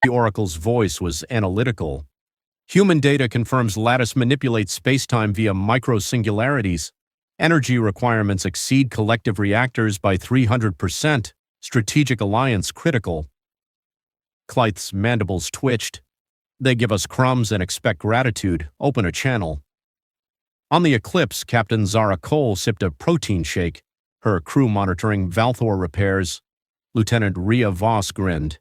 The Oracle's voice was analytical. Human data confirms Lattice manipulates spacetime via micro-singularities. Energy requirements exceed collective reactors by 300%. Strategic alliance critical. Clythe's mandibles twitched. They give us crumbs and expect gratitude. Open a channel. On the Eclipse, Captain Zara Cole sipped a protein shake, her crew monitoring Valthor repairs. Lieutenant Rhea Voss grinned.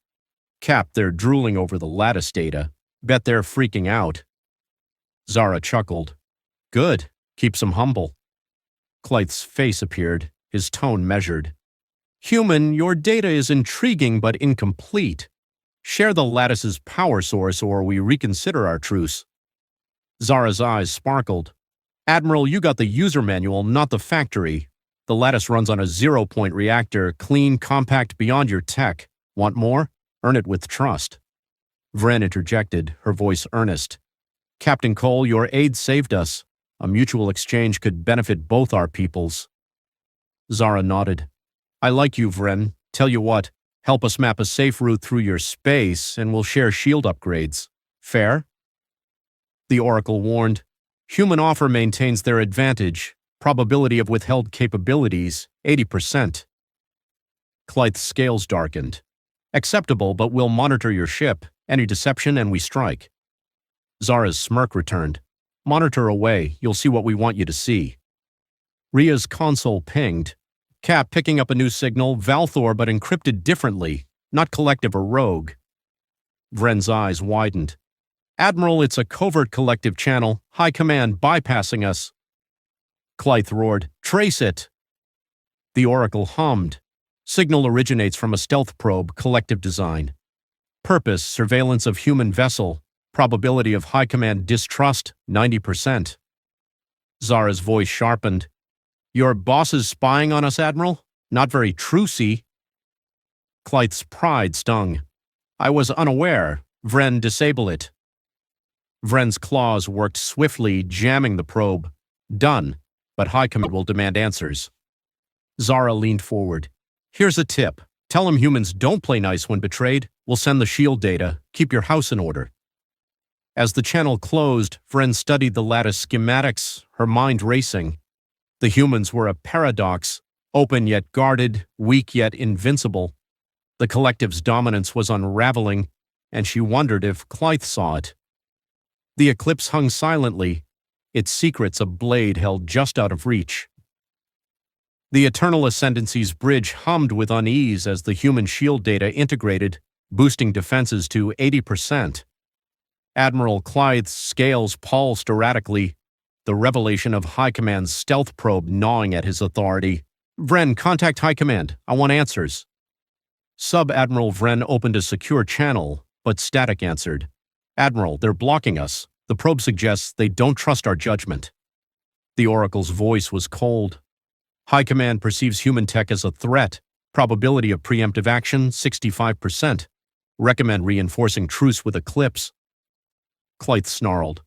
Cap, they're drooling over the Lattice data. Bet they're freaking out. Zara chuckled. Good. Keeps them humble. Clythe's face appeared, his tone measured. Human, your data is intriguing but incomplete. Share the Lattice's power source or we reconsider our truce. Zara's eyes sparkled. Admiral, you got the user manual, not the factory. The Lattice runs on a 0-point reactor, clean, compact, beyond your tech. Want more? Earn it with trust. Vren interjected, her voice earnest. Captain Cole, your aid saved us. A mutual exchange could benefit both our peoples. Zara nodded. I like you, Vren. Tell you what, help us map a safe route through your space, and we'll share shield upgrades. Fair? The Oracle warned. Human offer maintains their advantage. Probability of withheld capabilities, 80%. Clythe's scales darkened. Acceptable, but we'll monitor your ship. Any deception and we strike. Zara's smirk returned. Monitor away, you'll see what we want you to see. Rhea's console pinged. Cap picking up a new signal, Valthor but encrypted differently, not collective or rogue. Vren's eyes widened. Admiral, it's a covert collective channel, High Command bypassing us. Clythe roared, trace it. The Oracle hummed. Signal originates from a stealth probe, collective design. Purpose, surveillance of human vessel. Probability of High Command distrust, 90%. Zara's voice sharpened. Your boss is spying on us, Admiral? Not very trucy. Clythe's pride stung. I was unaware. Vren, disable it. Vren's claws worked swiftly, jamming the probe. Done, but High Command will demand answers. Zara leaned forward. Here's a tip. Tell him humans don't play nice when betrayed. We'll send the shield data. Keep your house in order. As the channel closed, Vren studied the Lattice schematics, her mind racing. The humans were a paradox, open yet guarded, weak yet invincible. The collective's dominance was unraveling, and she wondered if Clythe saw it. The Eclipse hung silently, its secrets a blade held just out of reach. The Eternal Ascendancy's bridge hummed with unease as the human shield data integrated, boosting defenses to 80%. Admiral Clythe's scales pulsed erratically, the revelation of High Command's stealth probe gnawing at his authority. Vren, contact High Command. I want answers. Sub-Admiral Vren opened a secure channel, but static answered. Admiral, they're blocking us. The probe suggests they don't trust our judgment. The Oracle's voice was cold. High Command perceives human tech as a threat. Probability of preemptive action, 65%. Recommend reinforcing truce with Eclipse. Clythe snarled.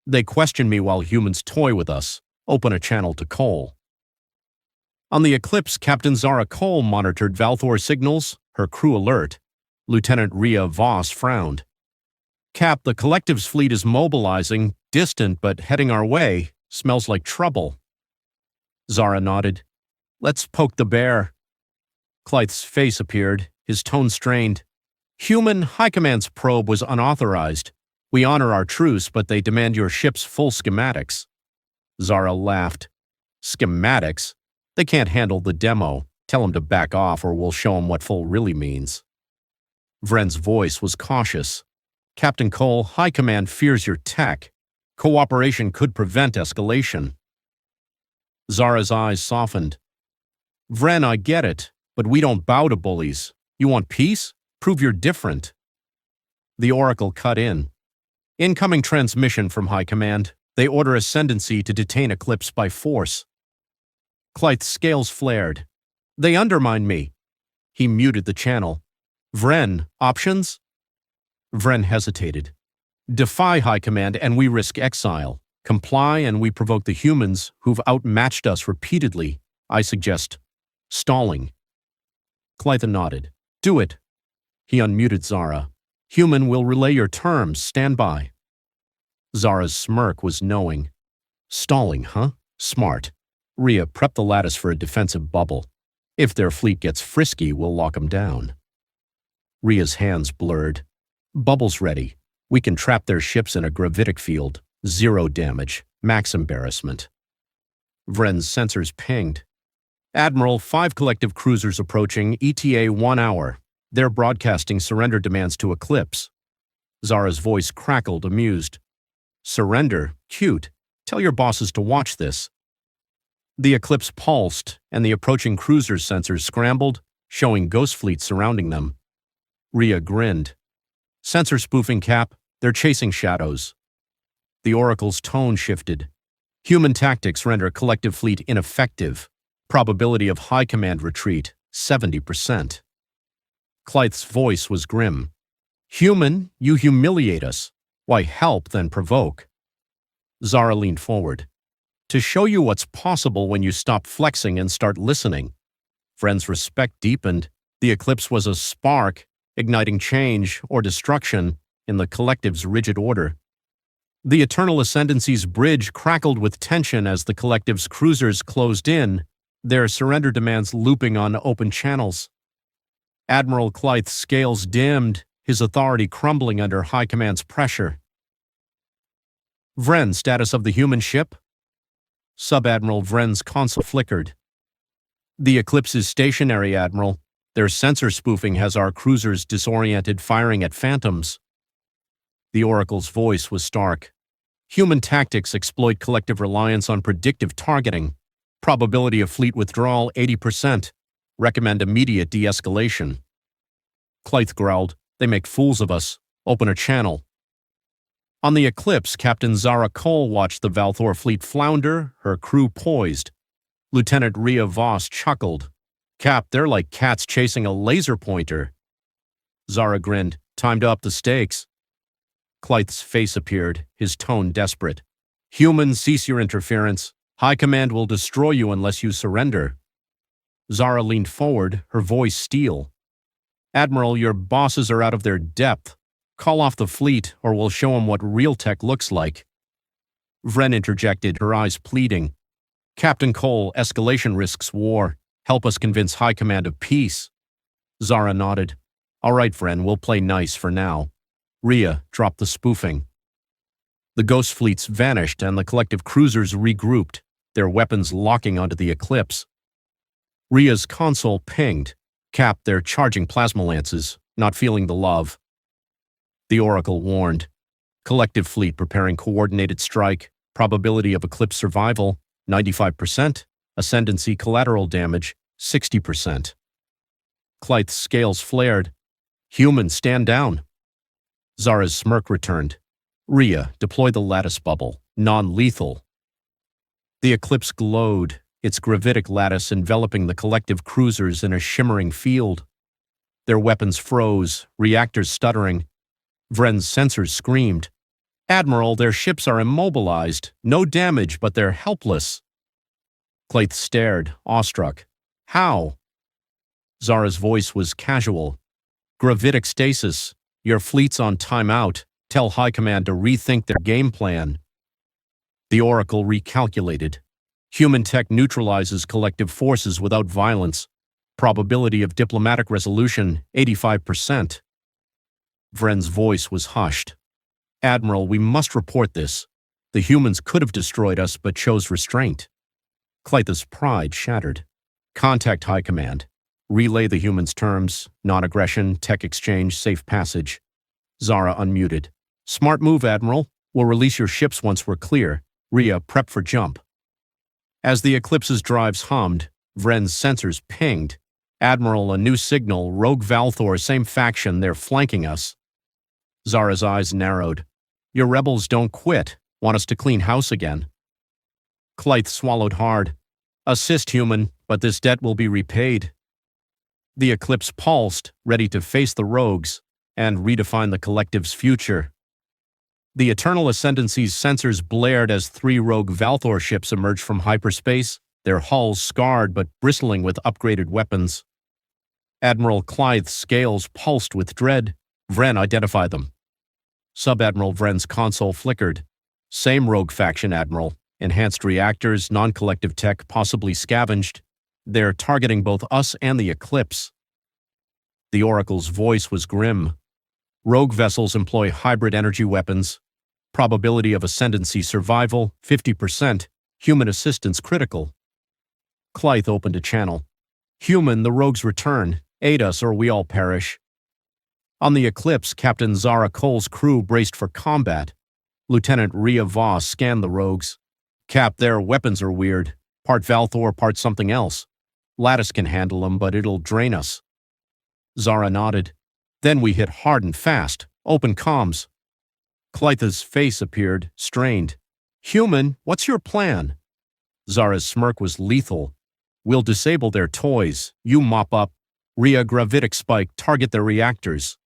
They question me while humans toy with us. Open a channel to Cole. On the Eclipse, Captain Zara Cole monitored Valthor signals, her crew alert. Lieutenant Rhea Voss frowned. Cap, the Collective's fleet is mobilizing, distant but heading our way. Smells like trouble. Zara nodded. Let's poke the bear. Clythe's face appeared, his tone strained. Human, High Command's probe was unauthorized. We honor our truce, but they demand your ship's full schematics. Zara laughed. Schematics? They can't handle the demo. Tell them to back off or we'll show them what full really means. Vren's voice was cautious. Captain Cole, High Command fears your tech. Cooperation could prevent escalation. Zara's eyes softened. Vren, I get it, but we don't bow to bullies. You want peace? Prove you're different. The Oracle cut in. Incoming transmission from High Command. They order Ascendancy to detain Eclipse by force. Clythe's scales flared. They undermine me. He muted the channel. Vren, options? Vren hesitated. Defy High Command and we risk exile. Comply and we provoke the humans who've outmatched us repeatedly. I suggest stalling. Clythe nodded. Do it. He unmuted Zara. Human will relay your terms. Stand by. Zara's smirk was knowing. Stalling, huh? Smart. Rhea, prep the lattice for a defensive bubble. If their fleet gets frisky, we'll lock them down. Rhea's hands blurred. Bubble's ready. We can trap their ships in a gravitic field. 0 damage. Max embarrassment. Vren's sensors pinged. Admiral, 5 collective cruisers approaching, ETA 1 hour. They're broadcasting surrender demands to Eclipse. Zara's voice crackled, amused. Surrender? Cute. Tell your bosses to watch this. The Eclipse pulsed, and the approaching cruiser's sensors scrambled, showing ghost fleets surrounding them. Rhea grinned. Sensor spoofing, Cap. They're chasing shadows. The Oracle's tone shifted. Human tactics render collective fleet ineffective. Probability of high command retreat, 70%. Clythe's voice was grim. Human, you humiliate us. Why help, then provoke? Zara leaned forward. To show you what's possible when you stop flexing and start listening. Vren's respect deepened. The Eclipse was a spark, igniting change or destruction in the collective's rigid order. The Eternal Ascendancy's bridge crackled with tension as the collective's cruisers closed in, their surrender demands looping on open channels. Admiral Clythe's scales dimmed, his authority crumbling under High Command's pressure. Vren, status of the human ship? Sub-Admiral Vren's console flickered. The Eclipse is stationary, Admiral. Their sensor spoofing has our cruisers disoriented, firing at phantoms. The Oracle's voice was stark. Human tactics exploit collective reliance on predictive targeting. Probability of fleet withdrawal, 80%. Recommend immediate de-escalation. Clythe growled, They make fools of us. Open a channel. On the Eclipse, Captain Zara Cole watched the Valthor fleet flounder, her crew poised. Lieutenant Rhea Voss chuckled. Cap, they're like cats chasing a laser pointer. Zara grinned. Time to up the stakes. Clythe's face appeared, his tone desperate. Humans, cease your interference. High Command will destroy you unless you surrender. Zara leaned forward, her voice steel. Admiral, your bosses are out of their depth. Call off the fleet, or we'll show them what real tech looks like. Vren interjected, her eyes pleading. Captain Cole, escalation risks war. Help us convince High Command of peace. Zara nodded. All right, Vren, we'll play nice for now. Rhea, drop the spoofing. The ghost fleets vanished and the collective cruisers regrouped, their weapons locking onto the Eclipse. Rhea's console pinged. Cap, they're charging plasma lances, not feeling the love. The Oracle warned. Collective fleet preparing coordinated strike. Probability of Eclipse survival, 95%. Ascendancy collateral damage, 60%. Clythe's scales flared. Human, stand down. Zara's smirk returned. Rhea, deploy the lattice bubble. Non-lethal. The Eclipse glowed, its gravitic lattice enveloping the collective cruisers in a shimmering field. Their weapons froze, reactors stuttering. Vren's sensors screamed. Admiral, their ships are immobilized. No damage, but they're helpless. Clythe stared, awestruck. How? Zara's voice was casual. Gravitic stasis. Your fleet's on timeout. Tell High Command to rethink their game plan. The Oracle recalculated. Human tech neutralizes collective forces without violence. Probability of diplomatic resolution, 85%. Vren's voice was hushed. Admiral, we must report this. The humans could have destroyed us, but chose restraint. Clythe's pride shattered. Contact High Command. Relay the humans' terms, non-aggression, tech exchange, safe passage. Zara unmuted. Smart move, Admiral. We'll release your ships once we're clear. Rhea, prep for jump. As the Eclipse's drives hummed, Vren's sensors pinged. Admiral, a new signal. Rogue Valthor, same faction. They're flanking us. Zara's eyes narrowed. Your rebels don't quit. Want us to clean house again. Clythe swallowed hard. Assist, human, but this debt will be repaid. The Eclipse pulsed, ready to face the rogues and redefine the collective's future. The Eternal Ascendancy's sensors blared as 3 rogue Valthor ships emerged from hyperspace, their hulls scarred but bristling with upgraded weapons. Admiral Clythe's scales pulsed with dread. Vren, identify them. Sub-Admiral Vren's console flickered. Same rogue faction, Admiral. Enhanced reactors, non-collective tech, possibly scavenged. They're targeting both us and the Eclipse. The Oracle's voice was grim. Rogue vessels employ hybrid energy weapons. Probability of ascendancy survival, 50%. Human assistance critical. Clythe opened a channel. Human, the rogues return. Aid us or we all perish. On the Eclipse, Captain Zara Cole's crew braced for combat. Lieutenant Rhea Voss scanned the rogues. Cap, their weapons are weird. Part Valthor, part something else. Lattice can handle them, but it'll drain us. Zara nodded. Then we hit hard and fast. Open comms. Clythe's face appeared, strained. Human, what's your plan? Zara's smirk was lethal. We'll disable their toys. You mop up. Rhea, gravitic spike, target their reactors.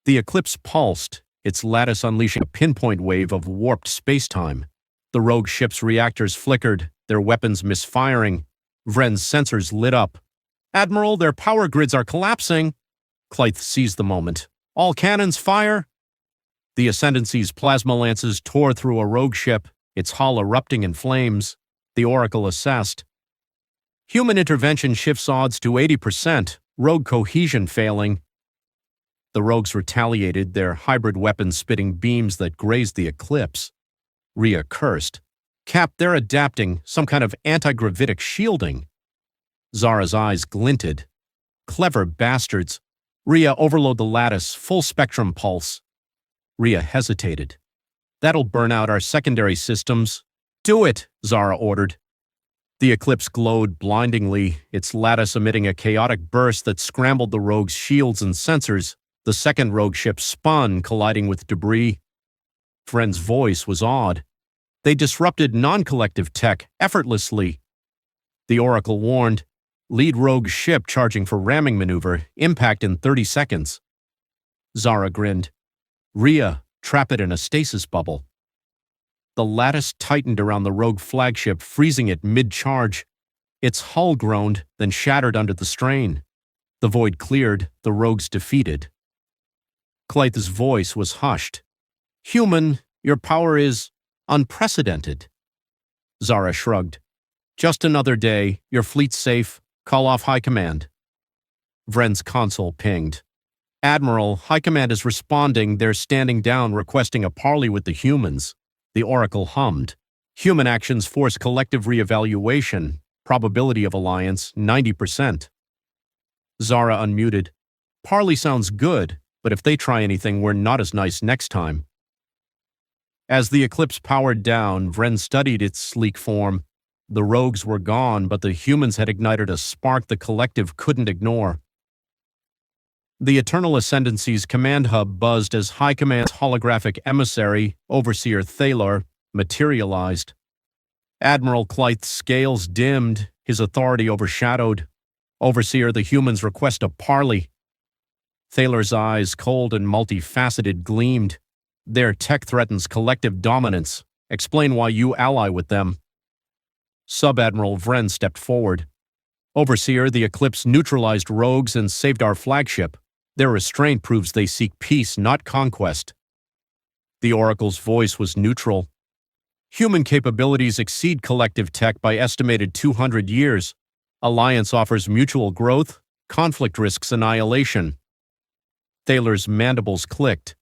The Eclipse pulsed, its lattice unleashing a pinpoint wave of warped spacetime. The rogue ship's reactors flickered, their weapons misfiring. Vren's sensors lit up. Admiral, their power grids are collapsing. Clythe seized the moment. All cannons fire! The Ascendancy's plasma lances tore through a rogue ship, its hull erupting in flames. The Oracle assessed. Human intervention shifts odds to 80%, rogue cohesion failing. The rogues retaliated, their hybrid weapons spitting beams that grazed the Eclipse. Rhea cursed. Cap, they're adapting, some kind of anti-gravitic shielding. Zara's eyes glinted. Clever bastards. Rhea, overload the lattice, full spectrum pulse. Rhea hesitated. That'll burn out our secondary systems. Do it, Zara ordered. The Eclipse glowed blindingly, its lattice emitting a chaotic burst that scrambled the rogue's shields and sensors. The second rogue ship spun, colliding with debris. Vren's voice was awed. They disrupted non-collective tech effortlessly. The Oracle warned, lead rogue ship charging for ramming maneuver, impact in 30 seconds. Zara grinned. Rhea, trap it in a stasis bubble. The lattice tightened around the rogue flagship, freezing it mid-charge. Its hull groaned, then shattered under the strain. The void cleared, the rogues defeated. Clythe's voice was hushed. Human, your power is unprecedented. Zara shrugged. Just another day, your fleet's safe, call off High Command. Vren's console pinged. Admiral, High Command is responding, they're standing down requesting a parley with the humans. The Oracle hummed. Human actions force collective reevaluation. Probability of alliance, 90%. Zara unmuted. Parley sounds good, but if they try anything, we're not as nice next time. As the Eclipse powered down, Vren studied its sleek form. The rogues were gone, but the humans had ignited a spark the collective couldn't ignore. The Eternal Ascendancy's command hub buzzed as High Command's holographic emissary, Overseer Thaler, materialized. Admiral Clythe's scales dimmed, his authority overshadowed. Overseer, the humans request a parley. Thaler's eyes, cold and multifaceted, gleamed. Their tech threatens collective dominance. Explain why you ally with them. Sub-Admiral Vren stepped forward. Overseer, the Eclipse neutralized rogues and saved our flagship. Their restraint proves they seek peace, not conquest. The Oracle's voice was neutral. Human capabilities exceed collective tech by estimated 200 years. Alliance offers mutual growth, conflict risks annihilation. Thaler's mandibles clicked.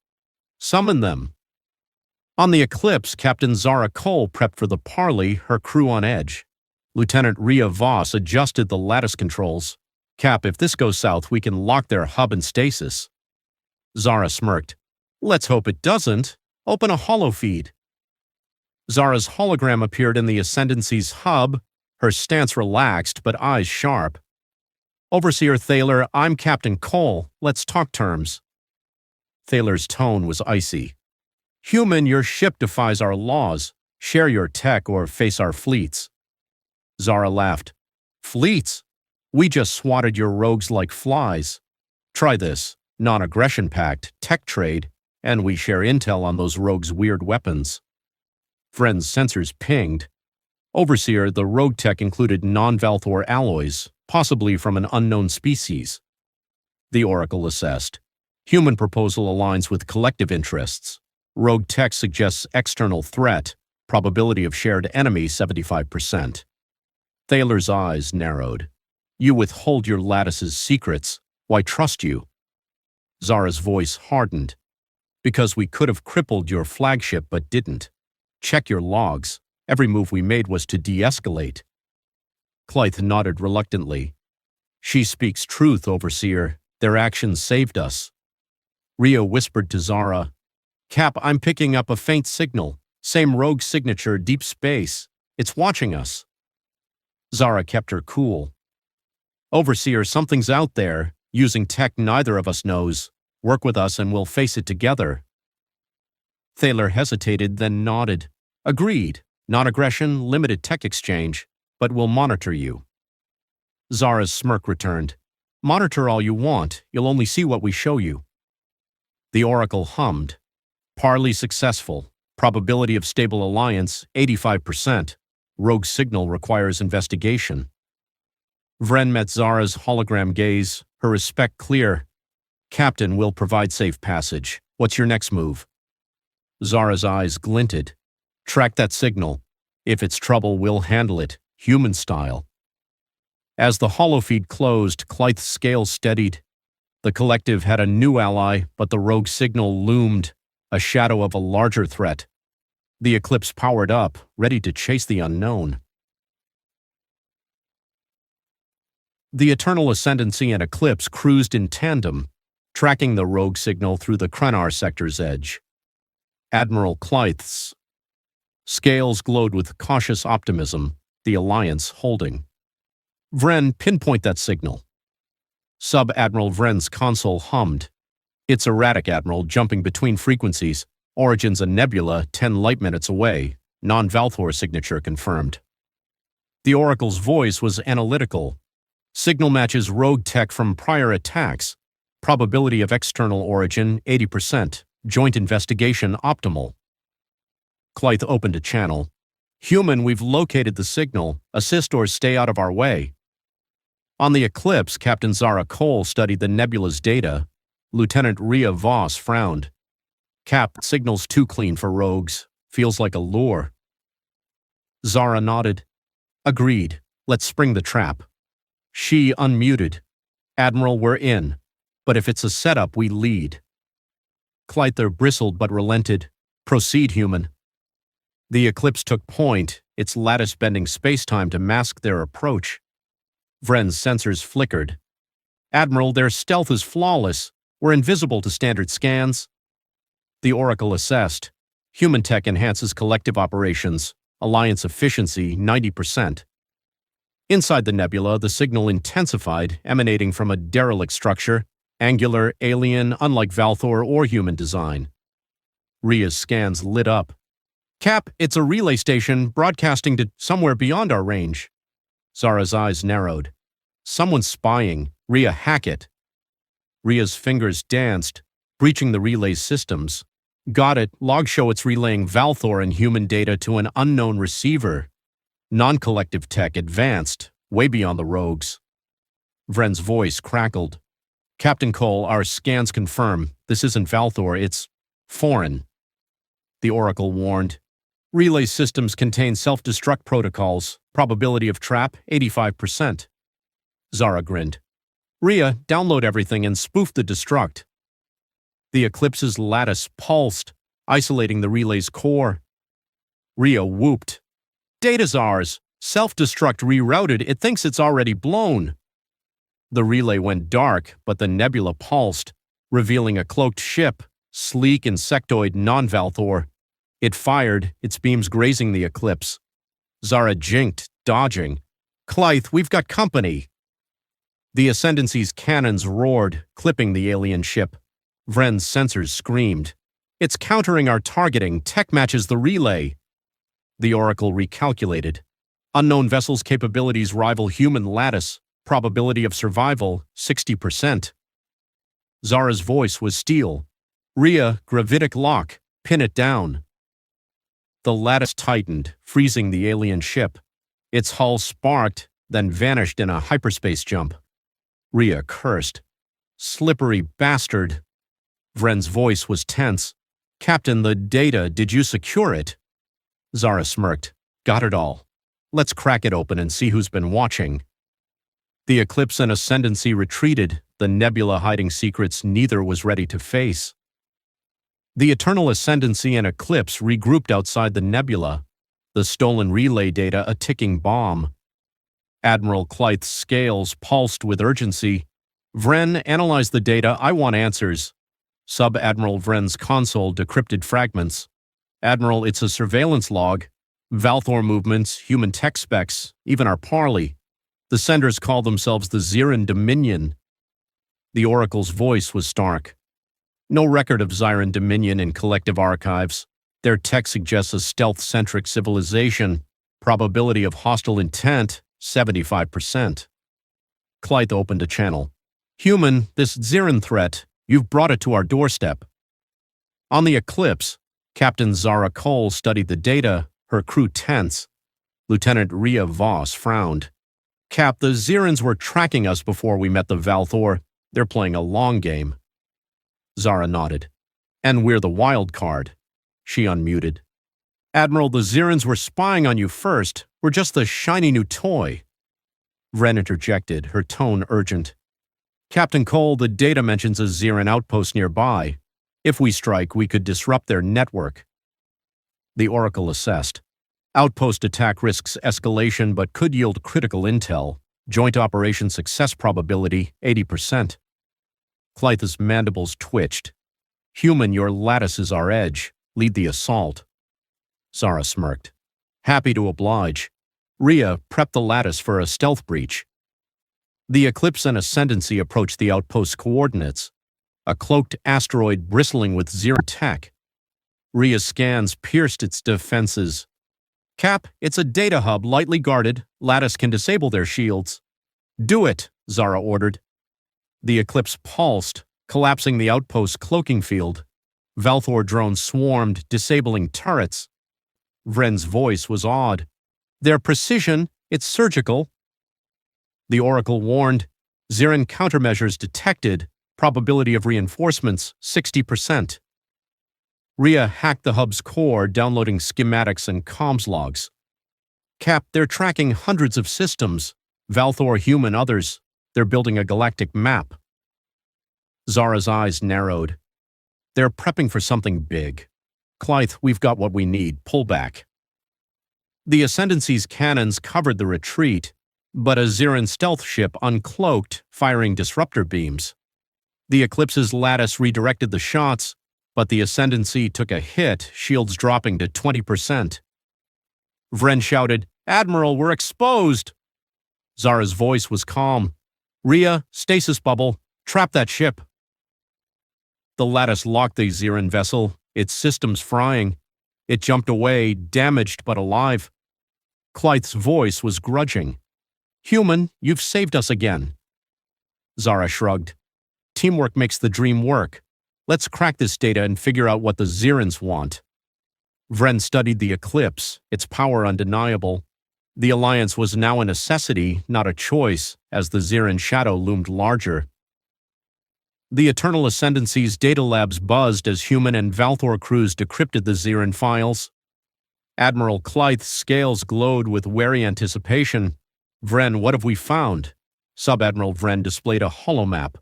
Summon them. On the Eclipse, Captain Zara Cole prepped for the parley, her crew on edge. Lieutenant Rhea Voss adjusted the lattice controls. Cap, if this goes south, we can lock their hub in stasis. Zara smirked. Let's hope it doesn't. Open a holofeed. Zara's hologram appeared in the Ascendancy's hub, her stance relaxed but eyes sharp. Overseer Thaler, I'm Captain Cole. Let's talk terms. Thaler's tone was icy. Human, your ship defies our laws. Share your tech or face our fleets. Zara laughed. Fleets? We just swatted your rogues like flies. Try this. Non-aggression pact, tech trade, and we share intel on those rogues' weird weapons. Vren's sensors pinged. Overseer, the rogue tech included non-Valthor alloys, possibly from an unknown species. The Oracle assessed. Human proposal aligns with collective interests. Rogue tech suggests external threat, probability of shared enemy 75%. Thaler's eyes narrowed. You withhold your lattice's secrets. Why trust you? Zara's voice hardened. Because we could have crippled your flagship but didn't. Check your logs. Every move we made was to de-escalate. Clythe nodded reluctantly. She speaks truth, Overseer. Their actions saved us. Rhea whispered to Zara, Cap, I'm picking up a faint signal. Same rogue signature, deep space. It's watching us. Zara kept her cool. Overseer, something's out there, using tech neither of us knows. Work with us and we'll face it together. Thaler hesitated, then nodded. Agreed. Non-aggression, limited tech exchange, but we'll monitor you. Zara's smirk returned. Monitor all you want, you'll only see what we show you. The Oracle hummed. Parley successful. Probability of stable alliance, 85%. Rogue signal requires investigation. Vren met Zara's hologram gaze, her respect clear. Captain will provide safe passage. What's your next move? Zara's eyes glinted. Track that signal. If it's trouble, we'll handle it, human style. As the holofeed closed, Clythe's scales steadied. The collective had a new ally, but the rogue signal loomed, a shadow of a larger threat. The eclipse powered up, ready to chase the unknown. The Eternal Ascendancy and Eclipse cruised in tandem, tracking the rogue signal through the Krenar sector's edge. Admiral Clythe's scales glowed with cautious optimism, the Alliance holding. Vren, pinpoint that signal. Sub-Admiral Vren's console hummed. It's erratic, Admiral, jumping between frequencies. Origins a nebula 10 light-minutes away. Non-Valthor signature confirmed. The Oracle's voice was analytical. Signal matches rogue tech from prior attacks. Probability of external origin 80%. Joint investigation optimal. Clythe opened a channel. Human, we've located the signal. Assist or stay out of our way. On the Eclipse, Captain Zara Cole studied the nebula's data. Lieutenant Rhea Voss frowned. Cap, signal's too clean for rogues. Feels like a lure. Zara nodded. Agreed. Let's spring the trap. She unmuted. Admiral, we're in. But if it's a setup, we lead. Clythe bristled but relented. Proceed, human. The Eclipse took point, its lattice-bending space-time to mask their approach. Vren's sensors flickered. Admiral, their stealth is flawless. We're invisible to standard scans. The Oracle assessed. Human tech enhances collective operations. Alliance efficiency 90%. Inside the nebula, the signal intensified, emanating from a derelict structure, angular, alien, unlike Valthor or human design. Rhea's scans lit up. Cap, it's a relay station broadcasting to somewhere beyond our range. Zara's eyes narrowed. Someone's spying. Rhea, hack it. Rhea's fingers danced, breaching the relay's systems. Got it. Logs show it's relaying Valthor and human data to an unknown receiver. Non-collective tech advanced, way beyond the rogues. Vren's voice crackled. Captain Cole, our scans confirm. This isn't Valthor, it's foreign. The Oracle warned. Relay systems contain self-destruct protocols. Probability of trap, 85%. Zara grinned. Rhea, download everything and spoof the destruct. The Eclipse's lattice pulsed, isolating the relay's core. Rhea whooped. Data's ours. Self-destruct rerouted. It thinks it's already blown. The relay went dark, but the nebula pulsed, revealing a cloaked ship, sleek insectoid non-Valthor. It fired, its beams grazing the Eclipse. Zara jinked, dodging. Clythe, we've got company. The Ascendancy's cannons roared, clipping the alien ship. Vren's sensors screamed. It's countering our targeting. Tech matches the relay. The Oracle recalculated. Unknown vessel's capabilities rival human lattice. Probability of survival, 60%. Zara's voice was steel. Rhea, gravitic lock. Pin it down. The lattice tightened, freezing the alien ship. Its hull sparked, then vanished in a hyperspace jump. Rhea cursed. Slippery bastard. Vren's voice was tense. Captain, the data, did you secure it? Zara smirked. Got it all. Let's crack it open and see who's been watching. The Eclipse and Ascendancy retreated, the nebula hiding secrets neither was ready to face. The Eternal Ascendancy and Eclipse regrouped outside the nebula, the stolen relay data a ticking bomb. Admiral Clythe's scales pulsed with urgency. Vren, analyze the data, I want answers. Sub-Admiral Vren's console decrypted fragments. Admiral, it's a surveillance log. Valthor movements, human tech specs, even our parley. The senders call themselves the Xiran Dominion. The Oracle's voice was stark. No record of Xiran Dominion in collective archives. Their tech suggests a stealth-centric civilization. Probability of hostile intent, 75%. Clythe opened a channel. Human, this Xiran threat, you've brought it to our doorstep. On the Eclipse, Captain Zara Cole studied the data, her crew tense. Lieutenant Rhea Voss frowned. Cap, the Xirans were tracking us before we met the Valthor. They're playing a long game. Zara nodded. And we're the wild card. She unmuted. Admiral, the Xirans were spying on you first. We're just the shiny new toy. Vren interjected, her tone urgent. Captain Cole, the data mentions a Xiran outpost nearby. If we strike, we could disrupt their network. The Oracle assessed. Outpost attack risks escalation but could yield critical intel. Joint operation success probability, 80%. Clythe's mandibles twitched. Human, your lattice is our edge. Lead the assault. Zara smirked. Happy to oblige. Rhea, prep the lattice for a stealth breach. The Eclipse and Ascendancy approached the outpost's coordinates. A cloaked asteroid bristling with Xiran tech. Rhea's scans pierced its defenses. Cap, it's a data hub lightly guarded. Lattice can disable their shields. Do it, Zara ordered. The Eclipse pulsed, collapsing the outpost's cloaking field. Valthor drones swarmed, disabling turrets. Vren's voice was awed. Their precision, it's surgical. The Oracle warned. Xiran countermeasures detected. Probability of reinforcements, 60%. Rhea hacked the hub's core, downloading schematics and comms logs. Cap, they're tracking hundreds of systems. Valthor, human, others. They're building a galactic map. Zara's eyes narrowed. They're prepping for something big. Clythe, we've got what we need. Pull back. The Ascendancy's cannons covered the retreat, but a Xiran stealth ship uncloaked, firing disruptor beams. The Eclipse's lattice redirected the shots, but the Ascendancy took a hit, shields dropping to 20%. Vren shouted, Admiral, we're exposed! Zara's voice was calm. Rhea, stasis bubble, trap that ship. The lattice locked the Xiran vessel, its systems frying. It jumped away, damaged but alive. Clythe's voice was grudging. Human, you've saved us again. Zara shrugged. Teamwork makes the dream work. Let's crack this data and figure out what the Xirans want. Vren studied the Eclipse, its power undeniable. The alliance was now a necessity, not a choice, as the Xiran shadow loomed larger. The Eternal Ascendancy's data labs buzzed as human and Valthor crews decrypted the Xiran files. Admiral Clythe's scales glowed with wary anticipation. Vren, what have we found? Sub-Admiral Vren displayed a holomap.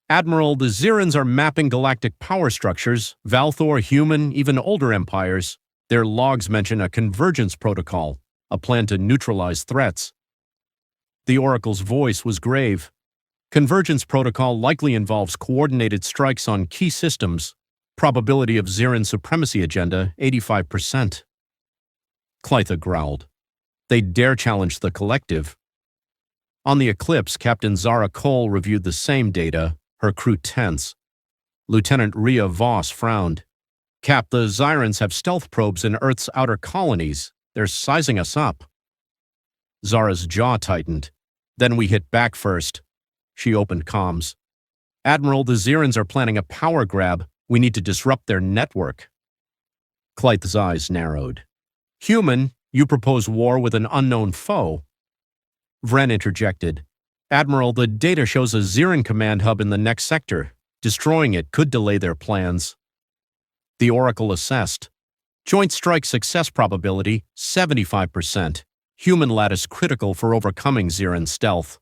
Admiral, the Xirans are mapping galactic power structures, Valthor, human, even older empires. Their logs mention a convergence protocol, a plan to neutralize threats. The Oracle's voice was grave. Convergence protocol likely involves coordinated strikes on key systems. Probability of Xiran supremacy agenda, 85%. Clythe growled. They dare challenge the collective. On the Eclipse, Captain Zara Cole reviewed the same data, her crew tense. Lieutenant Rhea Voss frowned. Cap, the Xirans have stealth probes in Earth's outer colonies. They're sizing us up. Zara's jaw tightened. Then we hit back first. She opened comms. Admiral, the Xirans are planning a power grab. We need to disrupt their network. Clythe's eyes narrowed. Human, you propose war with an unknown foe. Vren interjected. Admiral, the data shows a Xiran command hub in the next sector. Destroying it could delay their plans. The Oracle assessed. Joint strike success probability, 75%. Human lattice critical for overcoming Zirin stealth.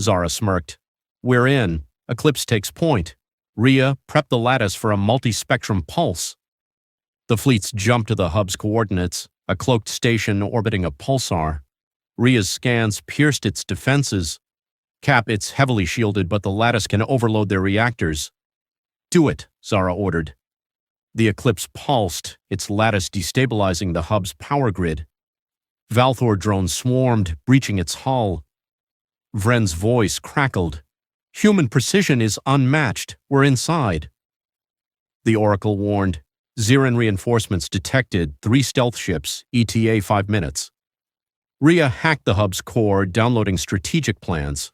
Zara smirked. We're in. Eclipse takes point. Rhea, prep the lattice for a multi-spectrum pulse. The fleets jumped to the hub's coordinates, a cloaked station orbiting a pulsar. Rhea's scans pierced its defenses. Cap, it's heavily shielded, but the lattice can overload their reactors. Do it, Zara ordered. The Eclipse pulsed, its lattice destabilizing the hub's power grid. Valthor drones swarmed, breaching its hull. Vren's voice crackled. Human precision is unmatched. We're inside. The Oracle warned. Zirin reinforcements detected 3 stealth ships, ETA 5 minutes. Rhea hacked the hub's core, downloading strategic plans.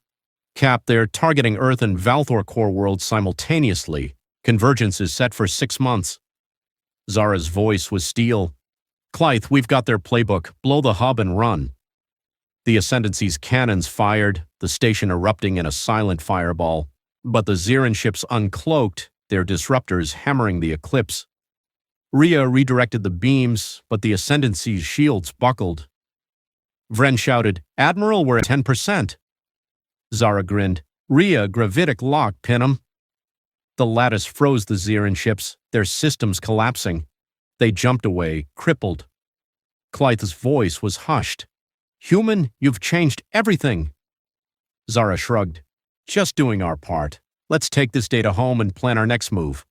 Cap, they're targeting Earth and Valthor core worlds simultaneously. Convergence is set for 6 months. Zara's voice was steel. Clythe, we've got their playbook. Blow the hub and run. The Ascendancy's cannons fired, the station erupting in a silent fireball. But the Zirin ships uncloaked, their disruptors hammering the Eclipse. Rhea redirected the beams, but the Ascendancy's shields buckled. Vren shouted, Admiral, we're at 10%. Zara grinned. Rhea, gravitic lock, pin 'em. The lattice froze the Zirin ships, their systems collapsing. They jumped away, crippled. Clythe's voice was hushed. Human, you've changed everything. Zara shrugged. Just doing our part. Let's take this data home and plan our next move.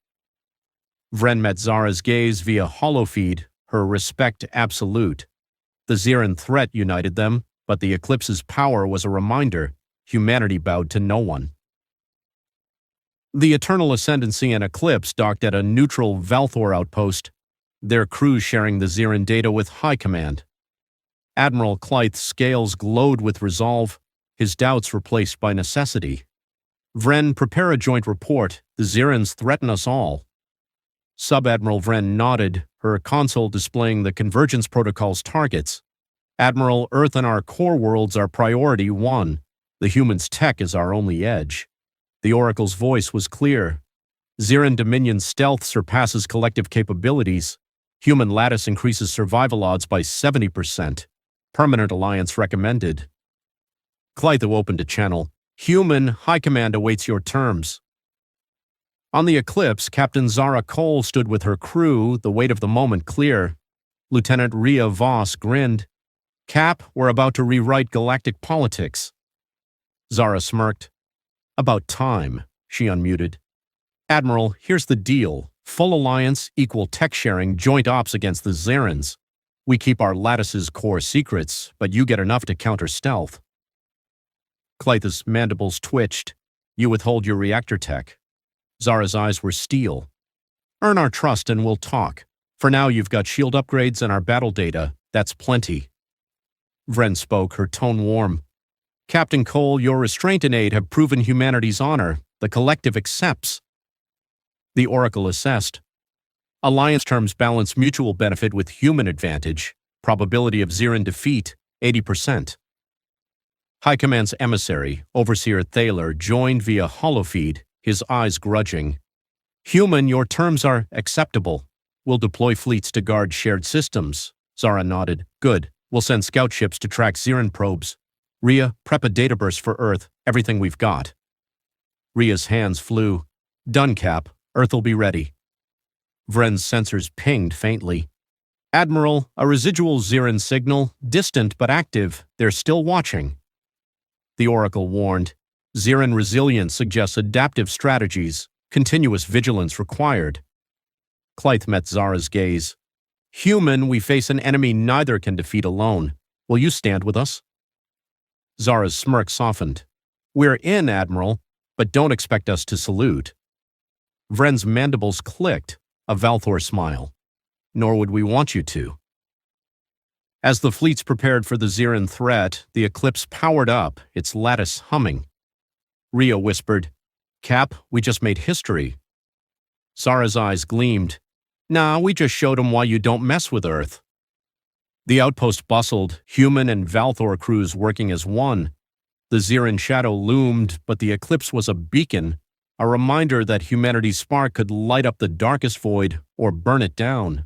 Vren met Zara's gaze via holofeed, her respect absolute. The Zirin threat united them, but the Eclipse's power was a reminder. Humanity bowed to no one. The Eternal Ascendancy and Eclipse docked at a neutral Valthor outpost, their crews sharing the Zirin data with High Command. Admiral Clythe's scales glowed with resolve, his doubts replaced by necessity. Vren, prepare a joint report. The Zirins threaten us all. Sub-Admiral Vren nodded, her console displaying the Convergence Protocol's targets. Admiral, Earth and our core worlds are priority 1. The humans' tech is our only edge. The Oracle's voice was clear. Zirin Dominion's stealth surpasses collective capabilities. Human lattice increases survival odds by 70%. Permanent alliance recommended. Clythe opened a channel. Human, High Command awaits your terms. On the Eclipse, Captain Zara Cole stood with her crew, the weight of the moment clear. Lieutenant Rhea Voss grinned. Cap, we're about to rewrite galactic politics. Zara smirked. About time, she unmuted. Admiral, here's the deal. Full alliance, equal tech sharing, joint ops against the Zirins. We keep our lattice's core secrets, but you get enough to counter stealth. Clythe's mandibles twitched. You withhold your reactor tech. Zara's eyes were steel. Earn our trust and we'll talk. For now, you've got shield upgrades and our battle data. That's plenty. Vren spoke, her tone warm. Captain Cole, your restraint and aid have proven humanity's honor. The collective accepts. The Oracle assessed. Alliance terms balance mutual benefit with human advantage. Probability of Zirin defeat, 80%. High Command's emissary, Overseer Thaler, joined via holofeed, his eyes grudging. Human, your terms are acceptable. We'll deploy fleets to guard shared systems. Zara nodded. Good. We'll send scout ships to track Zirin probes. Rhea, prep a data burst for Earth. Everything we've got. Rhea's hands flew. Done, Cap. Earth'll be ready. Vren's sensors pinged faintly. Admiral, a residual Zirin signal, distant but active. They're still watching. The Oracle warned. Zirin resilience suggests adaptive strategies. Continuous vigilance required. Clythe met Zara's gaze. Human, we face an enemy neither can defeat alone. Will you stand with us? Zara's smirk softened. We're in, Admiral, but don't expect us to salute. Vren's mandibles clicked, a Valthor smile. Nor would we want you to. As the fleets prepared for the Zirin threat, the Eclipse powered up, its lattice humming. Rhea whispered, Cap, we just made history. Zara's eyes gleamed. Nah, we just showed 'em why you don't mess with Earth. The outpost bustled, human and Valthor crews working as one. The Zirin shadow loomed, but the Eclipse was a beacon, a reminder that humanity's spark could light up the darkest void or burn it down.